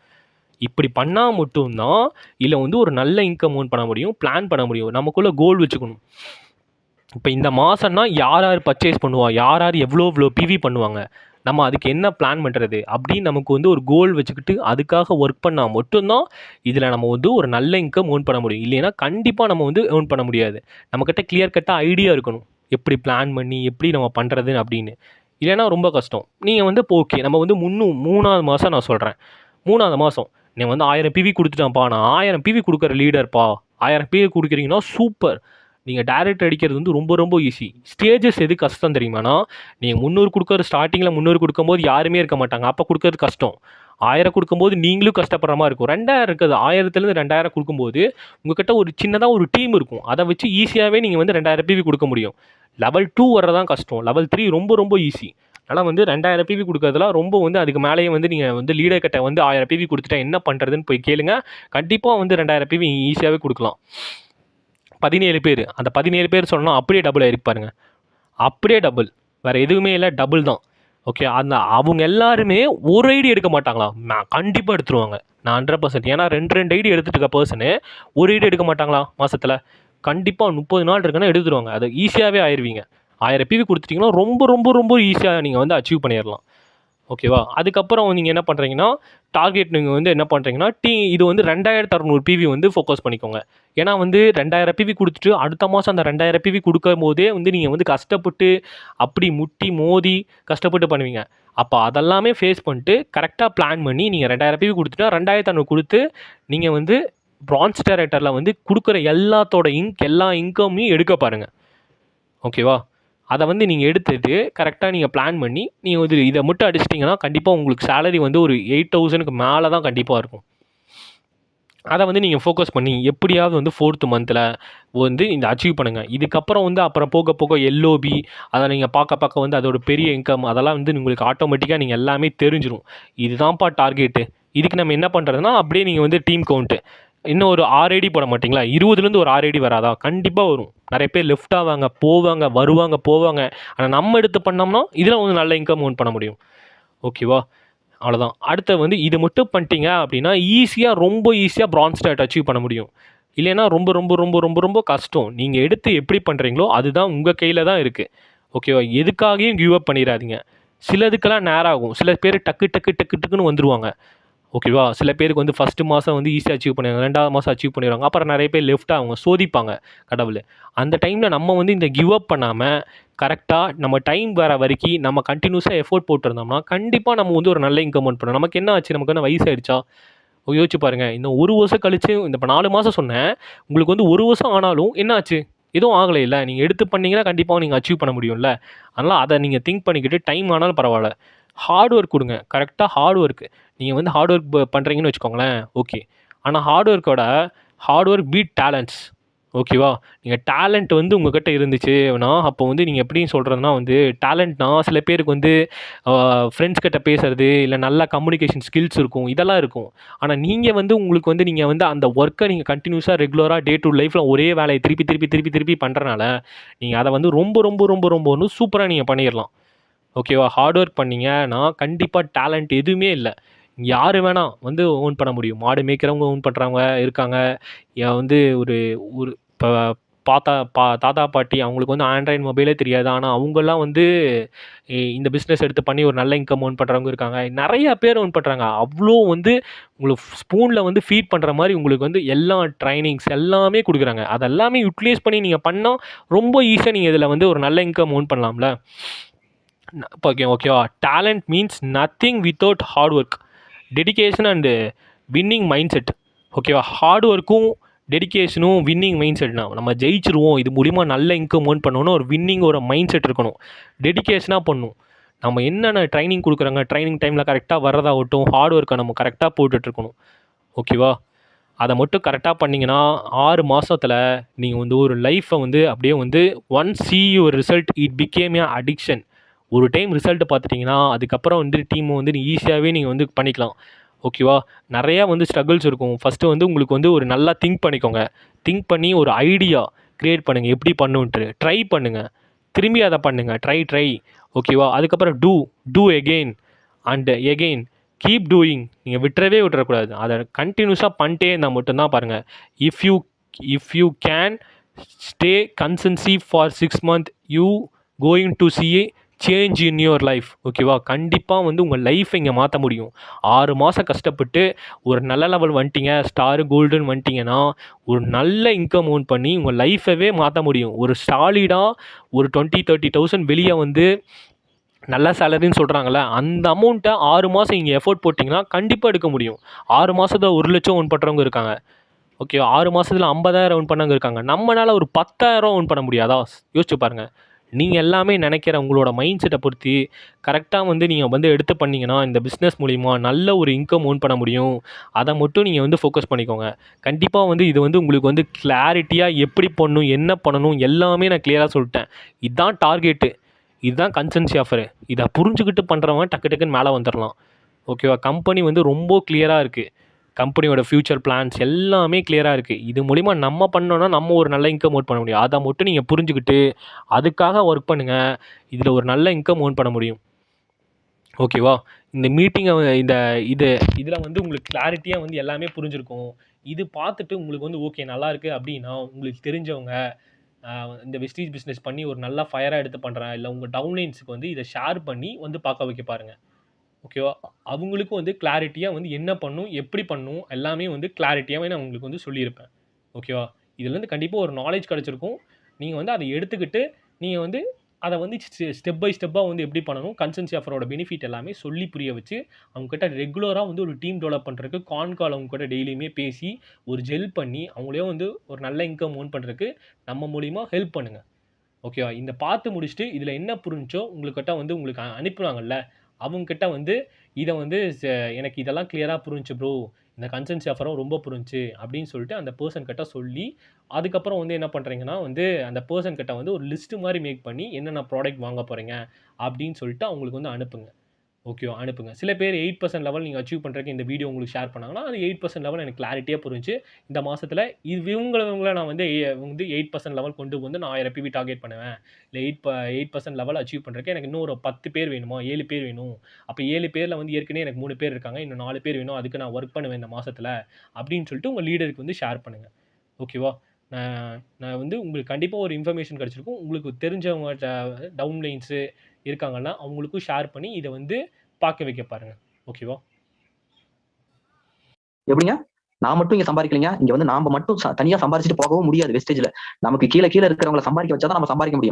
Speaker 1: இப்படி பண்ணால் மட்டும்தான் இல்லை வந்து ஒரு நல்ல இன்கம் ஏர்ன் பண்ண முடியும், பிளான் பண்ண முடியும். நமக்குள்ளே கோல் வச்சுக்கணும். இப்போ இந்த மாதம்னா யார் யார் பர்ச்சேஸ் பண்ணுவா, யார் யார் எவ்வளோ பிவி பண்ணுவாங்க, நம்ம அதுக்கு என்ன பிளான் பண்ணுறது அப்படின்னு நமக்கு வந்து ஒரு கோல் வச்சுக்கிட்டு அதுக்காக ஒர்க் பண்ணால் மட்டும்தான் இதில் நம்ம வந்து ஒரு நல்ல இன்கம் ஏர்ன் பண்ண முடியும். இல்லைன்னா கண்டிப்பாக நம்ம வந்து ஏர்ன் பண்ண முடியாது. நம்மக்கிட்ட கிளியர் கட்டாக ஐடியா இருக்கணும், எப்படி பிளான் பண்ணி எப்படி நம்ம பண்ணுறது அப்படின்னு. இல்லைன்னா ரொம்ப கஷ்டம். நீங்கள் வந்து இப்போ ஓகே நம்ம வந்து 3வது மாதம் நான் சொல்கிறேன், 3வது மாதம் நீ வந்து 1000 பிவி கொடுத்துட்டான்ப்பா, நான் 1000 பிவி கொடுக்குற லீடர்ப்பா, 1000 பிவி கொடுக்குறீங்கன்னா சூப்பர். நீங்கள் டைரக்ட் அடிக்கிறது வந்து ரொம்ப ரொம்ப ஈஸி. ஸ்டேஜஸ் எது கஷ்டம் தெரியுமானா, நீங்கள் 300 கொடுக்குற ஸ்டார்டிங்கில் 300 கொடுக்கும்போது யாருமே இருக்க மாட்டாங்க, அப்போ கொடுக்கறது கஷ்டம். 1000 கொடுக்கும்போது நீங்களும் கஷ்டப்படுற மாதிரி இருக்கும். 2000 இருக்குது, 1000லேருந்து 2000 கொடுக்கும்போது உங்கள்கிட்ட ஒரு சின்னதாக ஒரு டீம் இருக்கும், அதை வச்சு ஈஸியாகவே நீங்கள் வந்து 2000 பிவி கொடுக்க முடியும். லெவல் 2 வர்றதான் கஷ்டம், லெவல் 3 ரொம்ப ரொம்ப ஈஸி. அதனால் வந்து 2000 பிவி கொடுக்கறதுலாம் ரொம்ப வந்து அதுக்கு மேலேயே வந்து நீங்கள் வந்து லீடர் கிட்ட வந்து 1000 பிவி கொடுத்துட்டா என்ன பண்ணுறதுன்னு போய் கேளுங்க. கண்டிப்பாக வந்து 2000 பிவி ஈஸியாகவே கொடுக்கலாம். 17 பேர், அந்த 17 பேர் சொன்னால் அப்படியே டபுள் ஆகிருக்கு பாருங்கள், அப்படியே டபுள், வேறு எதுவுமே இல்லை, டபுள் தான். ஓகே, அந்த அவங்க எல்லாருமே ஒரு ஐடி எடுக்க மாட்டாங்களா, நான் கண்டிப்பாக எடுத்துருவாங்க, நான் 100%. ஏன்னா 2 ஐடி எடுத்துட்டு இருக்க பர்சனு ஒரு ஐடி எடுக்க மாட்டாங்களா மாதத்தில்? கண்டிப்பாக 30 நாள் இருக்குன்னா எடுத்துருவாங்க. அது ஈஸியாகவே ஆயிடுவீங்க. 1000 பிவி கொடுத்துட்டிங்கன்னா ரொம்ப ரொம்ப ரொம்ப ஈஸியாக நீங்கள் வந்து அச்சீவ் பண்ணிடலாம். ஓகேவா? அதுக்கப்புறம் நீங்கள் என்ன பண்ணுறீங்கன்னா, டார்கெட் நீங்கள் வந்து என்ன பண்ணுறீங்கன்னா, இது வந்து 2600 பிவி வந்து ஃபோக்கஸ் பண்ணிக்கோங்க. ஏன்னா வந்து 2000 பிவி கொடுத்துட்டு அடுத்த மாதம் அந்த 2000 பிவி கொடுக்கும் போதே வந்து நீங்கள் வந்து கஷ்டப்பட்டு அப்படி முட்டி மோதி கஷ்டப்பட்டு பண்ணுவீங்க. அப்போ அதெல்லாமே ஃபேஸ் பண்ணிட்டு கரெக்டாக பிளான் பண்ணி நீங்கள் 2000 பிவி கொடுத்துட்டா 2500 கொடுத்து நீங்கள் வந்து பிரான்ஸ் டேரக்டரில் வந்து கொடுக்குற எல்லாத்தோட எல்லா இன்கமையும் எடுக்க பாருங்கள். ஓகேவா? அதை வந்து நீங்கள் எடுத்துட்டு கரெக்டாக நீங்கள் பிளான் பண்ணி நீங்கள் வந்து இதை மட்டும் அடிச்சிட்டிங்கன்னா கண்டிப்பாக உங்களுக்கு சேலரி வந்து ஒரு 8000க்கு மேலே தான் கண்டிப்பாக இருக்கும். அதை வந்து நீங்கள் ஃபோக்கஸ் பண்ணி எப்படியாவது வந்து 4th மந்தில் வந்து இந்த அச்சீவ் பண்ணுங்கள். இதுக்கப்புறம் வந்து அப்புறம் போக போக எல்ஓபி அதை நீங்கள் பார்க்க வந்து அதோட பெரிய இன்கம் அதெல்லாம் வந்து உங்களுக்கு ஆட்டோமேட்டிக்காக நீங்கள் எல்லாமே தெரிஞ்சிடும். இதுதான்ப்பா டார்கெட்டு. இதுக்கு நம்ம என்ன பண்ணுறதுனா அப்படியே நீங்கள் வந்து டீம் கவுண்ட்டு இன்னும் ஒரு 6 ஐடி போட மாட்டிங்களா, 20லேருந்து ஒரு 6 ஐடி வராதா? கண்டிப்பாக வரும். நிறைய பேர் லெஃப்ட் ஆவாங்க, போவாங்க, வருவாங்க, போவாங்க. ஆனால் நம்ம எடுத்து பண்ணோம்னா இதில் வந்து நல்ல இன்கம் ஏர்ன் பண்ண முடியும். ஓகேவா? அவ்வளோதான். அடுத்து வந்து இது மட்டும் பண்ணிட்டீங்க அப்படின்னா ரொம்ப ஈஸியாக பிரான்ஸ் ஸ்டார்ட் அச்சீவ் பண்ண முடியும். இல்லைன்னா ரொம்ப ரொம்ப ரொம்ப ரொம்ப ரொம்ப கஷ்டம். நீங்கள் எடுத்து எப்படி பண்ணுறீங்களோ அதுதான் உங்கள் கையில் தான் இருக்குது. ஓகேவா? எதுக்காகவும் கிவ் அப் பண்ணிடாதீங்க. சிலதுக்கெல்லாம் நேரம் ஆகும், சில பேர் டக்குன்னு வந்துடுவாங்க. ஓகேவா? சில பேருக்கு வந்து ஃபஸ்ட்டு மாதம் வந்து ஈஸியாக அச்சீவ் பண்ணிடுவாங்க, 2வது மாதம் அச்சீவ் பண்ணிடுவாங்க. அப்புறம் நிறைய பேர் லெஃப்ட் ஆகுங்க, சோதிப்பாங்க கடவுள். அந்த டைமில் நம்ம வந்து இந்த கிவ் அப் பண்ணாமல் கரெக்டாக நம்ம டைம் வர வரைக்கும் நம்ம கண்டினியூஸாக எஃபோர்ட் போட்டிருந்தோம்னா கண்டிப்பாக நம்ம வந்து ஒரு நல்ல இன்கம் ஏர்ன் பண்ணணும். நமக்கு என்ன ஆச்சு, நமக்கு என்ன வயசாகிடுச்சா? யோசிச்சு பாருங்கள். இன்னும் 1 வருஷம் கழிச்சு இப்போ 4 மாதம் சொன்னேன், உங்களுக்கு வந்து 1 வருஷம் ஆனாலும் என்ன ஆச்சு? எதுவும் ஆகலை இல்லை. நீங்கள் எடுத்து பண்ணிங்கன்னா கண்டிப்பாக நீங்கள் அச்சீவ் பண்ண முடியும்ல. அதனால் அதை நீங்கள் திங்க் பண்ணிக்கிட்டு டைம் ஆனாலும் பரவாயில்ல, ஹார்ட் ஒர்க் கொடுங்க. கரெக்டாக ஹார்ட் ஒர்க். நீங்கள் வந்து ஹார்ட் ஒர்க் பண்ணுறீங்கன்னு வச்சுக்கோங்களேன், ஓகே. ஆனால் ஹார்ட் ஒர்க்கோட ஹார்ட் ஒர்க் பீட் டேலண்ட்ஸ். ஓகேவா? நீங்கள் டேலண்ட் வந்து உங்ககிட்ட இருந்துச்சுன்னா, அப்போ வந்து நீங்கள் எப்படி சொல்கிறதுனா வந்து டேலண்ட்னா சில பேருக்கு வந்து ஃப்ரெண்ட்ஸ் கிட்ட பேசுறது, இல்லை நல்ல கம்யூனிகேஷன் ஸ்கில்ஸ் இருக்கும், இதெல்லாம் இருக்கும். ஆனால் நீங்கள் வந்து உங்களுக்கு வந்து நீங்கள் வந்து அந்த ஒர்க்கை நீங்கள் கண்டினியூஸாக ரெகுலராக டே டு லைஃப்பில் ஒரே வேலையை திருப்பி திருப்பி திருப்பி திருப்பி பண்ணுறனால நீங்கள் அதை வந்து ரொம்ப ரொம்ப ரொம்ப ரொம்ப ஒன்று சூப்பராக நீங்கள் பண்ணிடலாம். ஓகேவா? ஹார்ட் ஒர்க் பண்ணீங்கன்னா கண்டிப்பாக டேலண்ட் எதுவுமே இல்லை. யார் வேணால் வந்து ஓன் பண்ண முடியும். மாடு மேய்க்கிறவங்க ஓன் பண்ணுறவங்க இருக்காங்க. வந்து ஒரு ஒரு இப்போ தாத்தா பாட்டி அவங்களுக்கு வந்து ஆண்ட்ராய்டு மொபைலே தெரியாது. ஆனால் அவங்கெல்லாம் வந்து இந்த பிஸ்னஸ் எடுத்து பண்ணி ஒரு நல்ல இன்கம் ஏர்ன் பண்ணுறவங்க இருக்காங்க. நிறையா பேர் ஏர்ன் பண்ணுறாங்க. அவ்வளோ வந்து உங்களுக்கு ஸ்பூனில் வந்து ஃபீட் பண்ணுற மாதிரி உங்களுக்கு வந்து எல்லா ட்ரைனிங்ஸ் எல்லாமே கொடுக்குறாங்க. அதெல்லாமே யூட்டிலைஸ் பண்ணி நீங்கள் பண்ணால் ரொம்ப ஈஸியாக நீங்கள் இதில் வந்து ஒரு நல்ல இன்கம் ஏர்ன் பண்ணலாம்ல. ஓகேவா? Talent means nothing without hard work, dedication and winning mind set. ஓகேவா? ஹார்ட் ஒர்க்கும் டெடிகேஷனும் வின்னிங் மைண்ட் செட்னா நம்ம ஜெயிச்சிருவோம், இது மூலிமா நல்ல இன்கம் ஏர்ன் பண்ணணும், ஒரு வின்னிங் ஒரு மைண்ட் செட் இருக்கணும். டெடிகேஷனாக பண்ணணும். நம்ம என்னென்ன ட்ரைனிங் கொடுக்குறாங்க, ட்ரைனிங் டைமில் கரெக்டாக வர்றதாகட்டும், ஹார்ட் ஒர்க்கை நம்ம கரெக்டாக போட்டுட்ருக்கணும். ஓகேவா? அதை மட்டும் கரெக்டாக பண்ணிங்கன்னா 6 மாதத்தில் நீங்கள் வந்து ஒரு லைஃப்பை வந்து அப்படியே வந்து once see your result it became A addiction. ஒரு டைம் ரிசல்ட் பார்த்துட்டிங்கன்னா அதுக்கப்புறம் வந்து டீமை வந்து ஈஸியாகவே நீங்கள் வந்து பண்ணிக்கலாம். ஓகேவா? நிறையா வந்து ஸ்ட்ரகிள்ஸ் இருக்கும். ஃபஸ்ட்டு வந்து உங்களுக்கு வந்து ஒரு நல்லா திங்க் பண்ணிக்கோங்க. திங்க் பண்ணி ஒரு ஐடியா க்ரியேட் பண்ணுங்கள், எப்படி பண்ணுன்ட்டு ட்ரை பண்ணுங்கள். திரும்பி அதை பண்ணுங்கள், ட்ரை. ஓகேவா? அதுக்கப்புறம் do again and again keep doing. நீங்கள் விட்டுறக்கூடாது. அதை கண்டினியூஸாக பண்ணிட்டே இருந்தால் மட்டும்தான் பாருங்கள். If you can stay consistency for 6 months you going to see a change in your life. ஓகேவா? கண்டிப்பாக வந்து உங்கள் லைஃப்பை இங்கே மாற்ற முடியும். 6 மாதம் கஷ்டப்பட்டு ஒரு நல்ல லெவல் வந்துட்டீங்க, ஸ்டாரு கோல்டுன்னு வந்துட்டிங்கன்னா ஒரு நல்ல இன்கம் ஏர்ன் பண்ணி உங்கள் லைஃபவே மாற்ற முடியும். ஒரு சாலிடாக ஒரு 20,000-30,000 வெளியே வந்து நல்ல சேலரின்னு சொல்கிறாங்களே, அந்த அமௌண்ட்டை 6 மாதம் இங்கே எஃபோர்ட் போட்டிங்கன்னா கண்டிப்பாக எடுக்க முடியும். 6 மாதத்தில் 1,00,000 ஏர்ன் பண்ணுறவங்க இருக்காங்க. ஓகே, 6 மாதத்தில் 50,000 ஏர்ன் பண்ணவங்க இருக்காங்க. நம்மளால் ஒரு 10,000 ஏர்ன் பண்ண முடியாதா? யோசிச்சு பாருங்கள். நீங்கள் எல்லாமே நினைக்கிற உங்களோட மைண்ட் செட்டை பொறுத்து கரெக்டாக வந்து நீங்கள் வந்து எடுத்து பண்ணிங்கன்னா இந்த பிஸ்னஸ் மூலிமா நல்ல ஒரு இன்கம் ஏர்ன் பண்ண முடியும். அதை மட்டும் நீங்கள் வந்து ஃபோக்கஸ் பண்ணிக்கோங்க. கண்டிப்பாக வந்து இது வந்து உங்களுக்கு வந்து கிளாரிட்டியாக எப்படி பண்ணணும், என்ன பண்ணணும் எல்லாமே நான் கிளியராக சொல்லிட்டேன். இதுதான் டார்கெட்டு, இதுதான் கன்சன்சி ஆஃபரு. இதை புரிஞ்சுக்கிட்டு பண்ணுறவங்க டக்கு டக்குன்னு மேலே வந்துடலாம். ஓகேவா? கம்பெனி வந்து ரொம்ப கிளியராக இருக்குது. கம்பெனியோட ஃப்யூச்சர் பிளான்ஸ் எல்லாமே கிளியராக இருக்குது. இது மூலிமா நம்ம பண்ணோன்னா நம்ம ஒரு நல்ல இன்கம் ஏர்ன் பண்ண முடியும். அதை மட்டும் நீங்கள் புரிஞ்சுக்கிட்டு அதுக்காக ஒர்க் பண்ணுங்கள். இதில் ஒரு நல்ல இன்கம் ஏர்ன் பண்ண முடியும். ஓகேவா? இந்த மீட்டிங்கை இதில் வந்து உங்களுக்கு கிளாரிட்டியாக வந்து எல்லாமே புரிஞ்சிருக்கும். இது பார்த்துட்டு உங்களுக்கு வந்து ஓகே நல்லாயிருக்கு அப்படின்னா உங்களுக்கு தெரிஞ்சவங்க இந்த வெஸ்டீஜ் பிஸ்னஸ் பண்ணி ஒரு நல்ல ஃபயராக எடுத்து பண்ணுறேன், இல்லை உங்கள் டவுன்லைன்ஸுக்கு வந்து இதை ஷேர் பண்ணி வந்து பார்க்க வைக்க பாருங்கள். ஓகேவா? அவங்களுக்கும் வந்து கிளாரிட்டியாக வந்து என்ன பண்ணணும், எப்படி பண்ணணும் எல்லாமே வந்து கிளாரிட்டியாகவே நான் உங்களுக்கு வந்து சொல்லியிருப்பேன். ஓகேவா? இதுலேருந்து கண்டிப்பாக ஒரு நாலேஜ் கிடச்சிருக்கும். நீங்கள் வந்து அதை எடுத்துக்கிட்டு நீங்கள் வந்து அதை வந்து ஸ்டெப் பை ஸ்டெப்பாக வந்து எப்படி பண்ணணும், கன்சன்சி ஆஃபரோட பெனிஃபிட் எல்லாமே சொல்லி புரிய வச்சு அவங்ககிட்ட ரெகுலராக வந்து ஒரு டீம் டெவலப் பண்ணுறதுக்கு கால் அவங்க கூட டெய்லியுமே பேசி ஒரு ஜெல் பண்ணி அவங்களே வந்து ஒரு நல்ல இன்கம் ஏர்ன் பண்ணுறதுக்கு நம்ம மூலிமா ஹெல்ப் பண்ணுங்கள். ஓகேவா? இந்த பார்த்து முடிச்சுட்டு இதில் என்ன புரிஞ்சோ உங்கள்கிட்ட வந்து உங்களுக்கு அனுப்புவாங்கல்ல, அவங்ககிட்ட வந்து இதை வந்து எனக்கு இதெல்லாம் கிளியராக புரிஞ்சு ப்ரோ, இந்த கன்சன்சி ஆஃபரும் ரொம்ப புரிஞ்சு அப்படின்னு சொல்லிட்டு அந்த பர்சன் கிட்ட சொல்லி அதுக்கப்புறம் வந்து என்ன பண்ணுறீங்கன்னா வந்து அந்த பர்சன் கிட்ட வந்து ஒரு லிஸ்ட்டு மாதிரி மேக் பண்ணி என்னென்ன ப்ராடக்ட் வாங்க போகிறீங்க அப்படின்னு சொல்லிட்டு அவங்களுக்கு வந்து அனுப்புங்க. ஓகேவா? அனுப்புங்க. சில பேர் 8% லெவல் நீங்கள் அச்சீவ் பண்ணுறதுக்கு இந்த வீடியோ உங்களுக்கு ஷேர் பண்ணாங்கன்னா, அது 8% லெவல் எனக்கு கிளாரிட்டியாக புரிஞ்சு இந்த மாதத்தில் இவங்கள நான் வந்து 8% லெவல் கொண்டு வந்து நான் 1000 பிவி டார்கெட் பண்ணுவேன். இல்லை 8% லெவல் அச்சீவ் பண்ணுறதுக்கு எனக்கு இன்னும் ஒரு 10 பேர் வேணுமா, 7 பேர் வேணும். அப்போ 7 பேரில் வந்து ஏற்கனவே எனக்கு 3 பேர் இருக்காங்க. இன்னும் 4 பேர் வேணும். அதுக்கு நான் ஒர்க் பண்ணுவேன் இந்த மாதத்தில் அப்படின்னு சொல்லிட்டு உங்கள் லீடருக்கு வந்து ஷேர் பண்ணுங்கள். ஓகேவா? நான் வந்து உங்களுக்கு கண்டிப்பாக ஒரு இன்ஃபர்மேஷன் கிடச்சிருக்கும். உங்களுக்கு தெரிஞ்சவங்க டவுன்லைன்ஸு இருக்காங்கன்னா அவங்களுக்கும் ஷேர் பண்ணி இதை வந்து பார்க்க வைக்க பாருங்க. ஓகேவா?
Speaker 2: எப்படிங்க நான் மட்டும் இங்க சம்பாதிக்கலைங்க, இங்க வந்து நாம மட்டும் தனியா சம்பாதிச்சுட்டு போகவும் முடியாது. வெஸ்டேஜ்ல நமக்கு கீழே இருக்கிறவங்களை சம்பாதிக்க வச்சாதான் நம்ம சம்பாதிக்க முடியும்.